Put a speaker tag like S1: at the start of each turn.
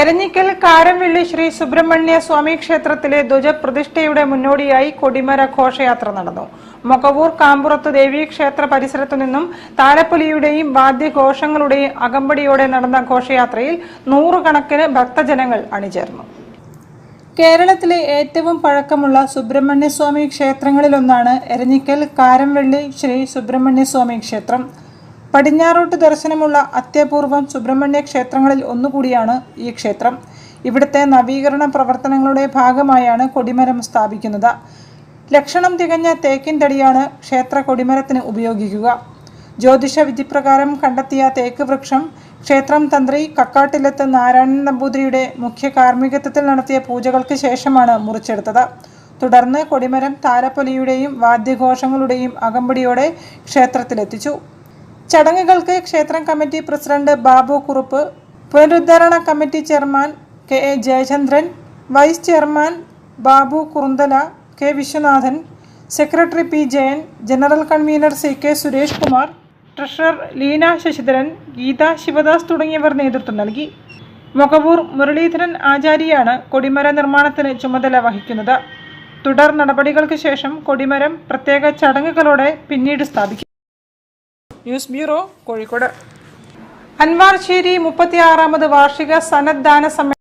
S1: എരഞ്ഞിക്കൽ കാരംവെള്ളി ശ്രീ സുബ്രഹ്മണ്യ സ്വാമി ക്ഷേത്രത്തിലെ ധ്വജപ്രതിഷ്ഠയുടെ മുന്നോടിയായി കൊടിമര ഘോഷയാത്ര നടന്നു. മൊകവൂർ കാമ്പുറത്ത് ദേവീ ക്ഷേത്ര പരിസരത്തു നിന്നും താലപ്പൊലിയുടെയും വാദ്യഘോഷങ്ങളുടെയും അകമ്പടിയോടെ നടന്ന ഘോഷയാത്രയിൽ നൂറുകണക്കിന് ഭക്തജനങ്ങൾ അണിചേർന്നു. കേരളത്തിലെ ഏറ്റവും പഴക്കമുള്ള സുബ്രഹ്മണ്യസ്വാമി ക്ഷേത്രങ്ങളിലൊന്നാണ് എരഞ്ഞിക്കൽ കാരംവെള്ളി ശ്രീ സുബ്രഹ്മണ്യസ്വാമി ക്ഷേത്രം. പടിഞ്ഞാറോട്ട് ദർശനമുള്ള അത്യപൂർവം സുബ്രഹ്മണ്യ ക്ഷേത്രങ്ങളിൽ ഒന്നുകൂടിയാണ് ഈ ക്ഷേത്രം. ഇവിടുത്തെ നവീകരണ പ്രവർത്തനങ്ങളുടെ ഭാഗമായാണ് കൊടിമരം സ്ഥാപിക്കുന്നത്. ലക്ഷണം തികഞ്ഞ തേക്കിൻ തടിയാണ് ക്ഷേത്ര കൊടിമരത്തിന് ഉപയോഗിക്കുക. ജ്യോതിഷ വിധിപ്രകാരം കണ്ടെത്തിയ തേക്ക് വൃക്ഷം ക്ഷേത്രം തന്ത്രി കക്കാട്ടിലത്ത് നാരായണൻ നമ്പൂതിരിയുടെ മുഖ്യ കാർമ്മികത്വത്തിൽ നടത്തിയ പൂജകൾക്ക് ശേഷമാണ് മുറിച്ചെടുത്തത്. തുടർന്ന് കൊടിമരം താലപ്പൊലിയുടെയും വാദ്യഘോഷങ്ങളുടെയും അകമ്പടിയോടെ ക്ഷേത്രത്തിലെത്തിച്ചു. ചടങ്ങുകൾക്ക് ക്ഷേത്രം കമ്മിറ്റി പ്രസിഡന്റ് ബാബു കുറുപ്പ്, പുനരുദ്ധാരണ committee chairman K A Jayachandran, vice chairman Babu Kurunthala, K Viswanathan, secretary P Jayan, general convener C K Suresh Kumar, treasurer Leena Sasidharan, Geetha Sivadas തുടങ്ങിയവർ നേതൃത്വം നൽകി. മൊകവൂർ മുരളീധരൻ ആചാരിയാണ് കൊടിമര നിർമ്മാണത്തിന് ചുമതല വഹിക്കുന്നത്. തുടർ നടപടികൾക്ക് ശേഷം കൊടിമരം പ്രത്യേക ചടങ്ങുകളോടെ പിന്നീട് സ്ഥാപിക്കും. News bureau, Kozhikode. അൻവാർശേരി 36ാമത് വാർഷിക സന്നദ്ധാന സമ്മേളനം